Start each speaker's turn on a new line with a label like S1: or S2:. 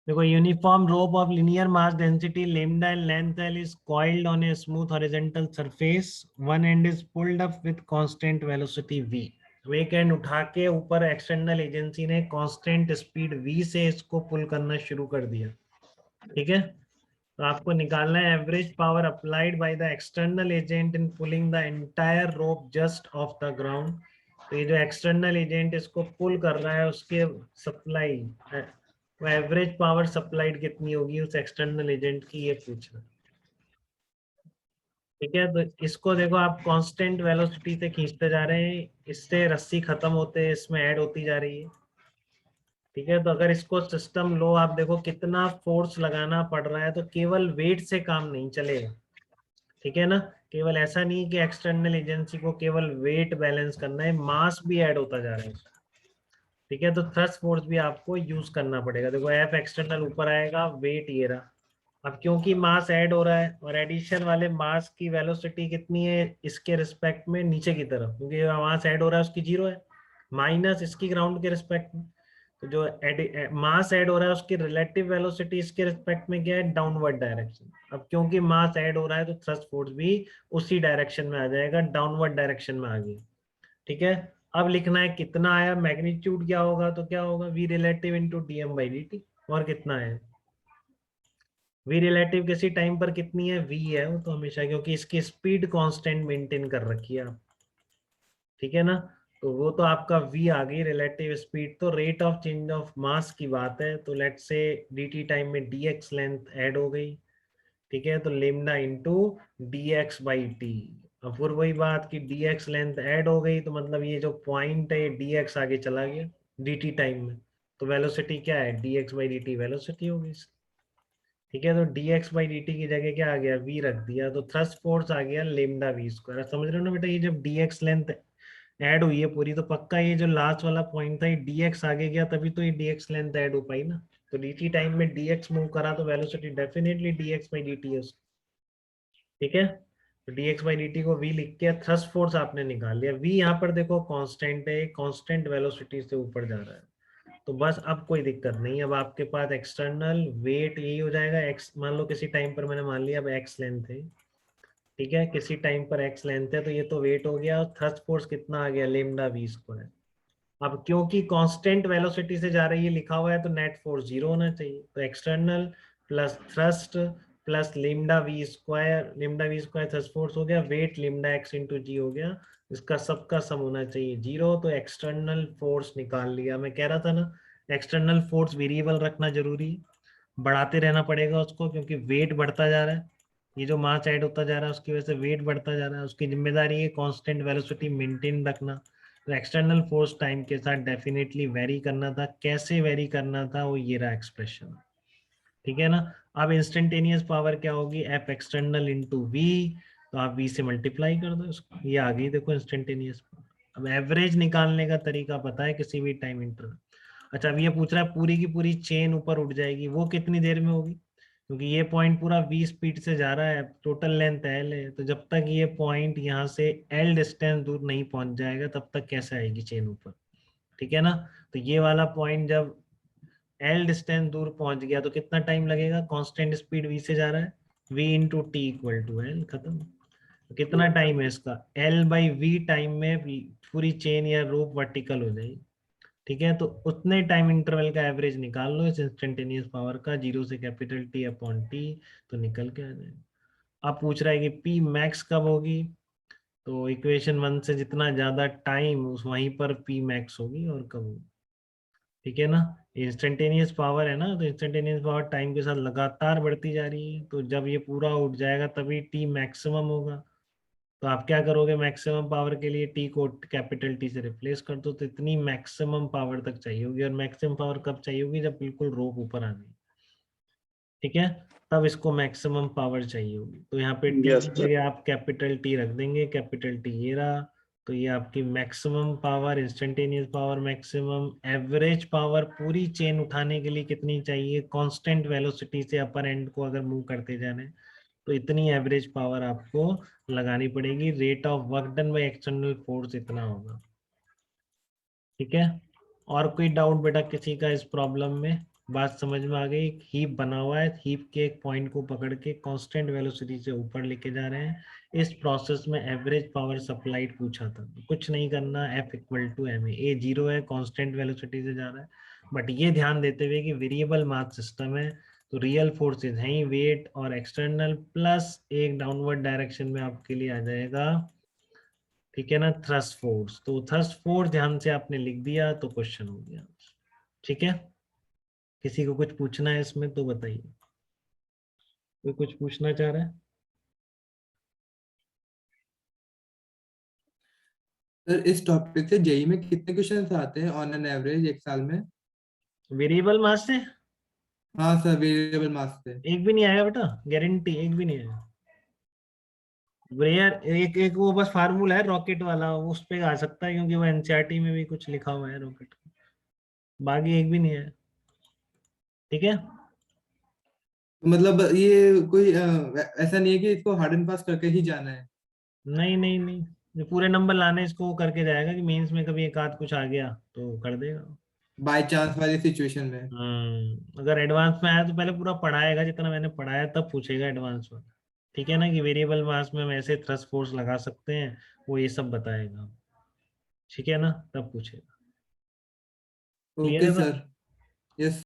S1: देखो, uniform rope of linear mass density lambda and length L is coiled on a smooth horizontal surface. One end is pulled up with constant velocity v. तो एक and उठा के ऊपर external agency ने constant speed v से इसको पुल करना शुरू कर दिया। ठीक है, तो आपको निकालना है average power applied by the external agent in pulling the entire rope just of the ground. तो ये जो एक्सटर्नल एजेंट इसको पुल कर रहा है उसके सप्लाई, वो एवरेज पावर सप्लाइड कितनी होगी उस एक्सटर्नल एजेंट की, ये पूछना। ठीक है, तो इसको देखो आप कांस्टेंट वेलोसिटी से खींचते जा रहे हैं, इससे रस्सी खत्म होते हैं, इसमें ऐड होती जा रही है। ठीक है, तो अगर इसको सिस्टम लो, आप देखो कितना फोर्स लगाना पड़ रहा है, तो केवल वेट से काम नहीं चलेगा। ठीक है ना, केवल ऐसा नहीं कि एक्सटर्नल एजेंसी को केवल वेट बैलेंस करना है, मास भी ऐड होता जा रहा है। ठीक है, तो थ्रस्ट फोर्स भी आपको यूज करना पड़ेगा। देखो एफ एक्सटर्नल ऊपर आएगा, वेट ये रहा। अब क्योंकि मास ऐड हो रहा है और एडिशन वाले मास की वेलोसिटी कितनी है इसके रिस्पेक्ट में, नीचे की तरफ, क्योंकि मास ऐड हो रहा है उसकी जीरो है, माइनस इसकी ग्राउंड के रिस्पेक्ट में। तो जो मास ऐड हो रहा है उसकी रिलेटिव वेलोसिटी इसके रिस्पेक्ट में क्या है, डाउनवर्ड डायरेक्शन। अब क्योंकि मास ऐड हो रहा है तो थ्रस्ट फोर्स भी उसी डायरेक्शन में आ जाएगा, डाउनवर्ड डायरेक्शन में आ गई। ठीक है, अब लिखना है कितना आया, मैग्नीट्यूड क्या होगा, तो क्या होगा V relative into D M by D T. और कितना है वी रिलेटिव, किसी टाइम पर कितनी है, वी है वो तो हमेशा, क्योंकि इसकी स्पीड कांस्टेंट मेंटेन कर रखी है आप। ठीक है ना, तो वो तो आपका v आ गई रिलेटिव स्पीड। तो rate of change of mass की बात है, तो लेट से dt टाइम में dx लेंथ ऐड हो गई। ठीक है, तो lambda into D x by T. अब फिर वही बात कि dx लेंथ ऐड हो गई, तो मतलब ये जो पॉइंट है dx आगे चला गया dt टाइम में, तो वेलोसिटी क्या है, dx बाई dt वेलोसिटी होगी। ठीक है, तो dx बाई dt की जगह क्या आ गया, v रख दिया, तो थ्रस्ट फोर्स आ गया लेमडा v स्क्वायर। समझ रहे हो ना बेटा, ये जब dx लेंथ ऐड हुई है पूरी, तो पक्का ये जो लास्ट वाला पॉइंट था ये dx आगे गया, तभी तो ये dx लेंथ ऐड हो पाई ना। तो dt टाइम में dx मूव करा तो velocity definitely dx by dt है उसकी। ठीक है, तो dx बाई dt को v लिख के थ्रस्ट फोर्स आपने निकाल लिया। v यहाँ पर देखो कांस्टेंट है, कांस्टेंट वेलोसिटी से ऊपर जा रहा है, तो बस अब कोई दिक्कत नहीं। अब आपके पास एक्सटर्नल वेट यही हो जाएगा x, मान लो किसी टाइम पर मैंने मान लिया अब x लेंथ है। ठीक है, किसी टाइम पर x लेंथ है, तो ये तो वेट हो गया, और थ्रस्ट फोर्स कितना आ गया, लेमडा v स्क्वायर। अब क्योंकि कांस्टेंट वेलोसिटी से जा रही है लिखा हुआ है, तो नेट फोर्स जीरो होना चाहिए। तो external plus thrust plus lambda V square, lambda V square thrust force हो गया, weight lambda X into G हो गया, इसका सबका सम होना चाहिए जीरो। तो एक्सटर्नल फोर्स निकाल लिया। मैं कह रहा था ना, एक्सटर्नल फोर्स वेरिएबल रखना जरूरी है, बढ़ाते रहना पड़ेगा उसको, क्योंकि वेट बढ़ता जा रहा है, ये जो मास ऐड होता जा रहा है उसकी वजह से वेट बढ़ता जा रहा है, उसकी जिम्मेदारी है कांस्टेंट वेलोसिटी मेंटेन रखना। तो एक्सटर्नल फोर्स टाइम के साथ डेफिनेटली वेरी करना था, कैसे वेरी करना था, वो ये रहा एक्सप्रेशन। ठीक है ना, अब इंस्टेंटेनियस पावर क्या होगी, एफ एक्सटर्नल इंटू वी, तो आप वी से मल्टीप्लाई कर दो इसको, ये आ गई देखो इंस्टेंटेनियस पावर। अब एवरेज निकालने का तरीका पता है किसी भी टाइम इंटरवल। अच्छा, अब ये पूछ रहा है पूरी की पूरी चेन ऊपर उठ जाएगी, वो कितनी देर में होगी, क्योंकि ये पॉइंट पूरा v स्पीड से जा रहा है, टोटल लेंथ l है, तो जब तक ये पॉइंट यहाँ से l डिस्टेंस दूर नहीं पहुंच जाएगा तब तक कैसे आएगी चेन ऊपर। ठीक है ना, तो ये वाला पॉइंट जब l डिस्टेंस दूर पहुंच गया तो कितना टाइम लगेगा, कांस्टेंट स्पीड v से जा रहा है, v into T equal to L, खत्म। तो कितना टाइम है इसका, l बाई वी टाइम में पूरी चेन या रोप वर्टिकल हो जाएगी। ठीक है, तो उतने टाइम इंटरवल का एवरेज निकाल लो इस इंस्टेंटेनियस पावर का, जीरो से कैपिटल टी अपॉन टी, तो निकल के आ जाएगा। अब पूछ रहा है कि पी मैक्स कब होगी, तो इक्वेशन वन से जितना ज्यादा टाइम उस वहीं पर पी मैक्स होगी, और कब होगी। ठीक है ना, इंस्टेंटेनियस पावर है ना, तो इंस्टेंटेनियस पावर टाइम के साथ लगातार बढ़ती जा रही है, तो जब ये पूरा उठ जाएगा तभी टी मैक्सिमम होगा। तो आप क्या करोगे, मैक्सिमम पावर के लिए टी को कैपिटल टी से रिप्लेस कर दो, तो इतनी मैक्सिमम पावर तक चाहिए होगी। और मैक्सिमम पावर कब चाहिए होगी, जब बिल्कुल रोप ऊपर आ गई। ठीक है, तब इसको मैक्सिमम पावर चाहिए होगी। तो यहाँ पे टी
S2: यस
S1: की
S2: सर।
S1: जगह आप कैपिटल टी रख देंगे, कैपिटल टी ये रहा। तो ये आपकी maximum power, instantaneous power maximum, average power पूरी चेन उठाने के लिए कितनी चाहिए, कांस्टेंट वेलोसिटी से अपर एंड को अगर मूव करते जा रहे हैं, तो इतनी एवरेज पावर आपको लगानी पड़ेगी। Rate of work done by external force इतना होगा। ठीक है, और कोई डाउट बेटा किसी का इस प्रॉब्लम में। बात समझ में आ गई? हीप बना हुआ है, हीप के एक पॉइंट को पकड़ के कांस्टेंट वेलोसिटी से ऊपर लेके जा रहे हैं। इस प्रोसेस में एवरेज पावर सप्लाइड पूछा था, कुछ नहीं करना, F equal to M A, zero है, कांस्टेंट वेलोसिटी से जा रहा है। बट ये ध्यान देते हुए कि वेरिएबल मास सिस्टम है, तो रियल फोर्सेज हैं ही, वेट और एक्सटर्नल, प्लस एक डाउनवर्ड डायरेक्शन में आपके लिए आ जाएगा, ठीक है ना, थ्रस्ट फोर्स। तो थ्रस्ट फोर्स ध्यान से आपने लिख दिया तो क्वेश्चन हो गया। ठीक है, किसी को कुछ पूछना है इसमें तो बताइए, कोई कुछ पूछना चाह रहा है?
S2: सर इस टॉपिक से जेई में कितने क्वेश्चन आते हैं ऑन एन एवरेज एक साल में?
S1: वेरिएबल मास से
S2: हाँ सर, वेरिएबल मास से।
S1: एक भी नहीं आएगा बेटा, गारंटी, एक भी नहीं आएगा। रेयर एक एक वो बस फार्मूला है रॉकेट वाला, उस पे आ सकता है क्योंकि वो एनसीईआरटी में भी कुछ लिखा हुआ है रॉकेट का, बाकी एक भी नहीं है। ठीक है,
S2: तो मतलब ये कोई ऐसा नहीं है कि इसको हार्ड एंड फास्ट करके ही जाना है?
S1: नहीं नहीं नहीं, जो पूरे नंबर लाने इसको वो करके जाएगा कि मेंस में कभी एक आध कुछ आ गया तो कर देगा।
S2: बाय चांस वाली सिचुएशन में?
S1: अगर एडवांस में आया तो पहले पूरा पढ़ाएगा, जितना मैंने पढ़ाया तब पूछेगा एडवांस में। ठीक है ना, कि वेरिएबल मास में हम ऐसे थ्रस्ट फोर्स लगा सकते हैं, वो ये सब बताएगा। ठीक है ना, तब पूछेगा। क्लियर
S2: ओके
S1: है
S2: सर।
S1: बात?
S2: यस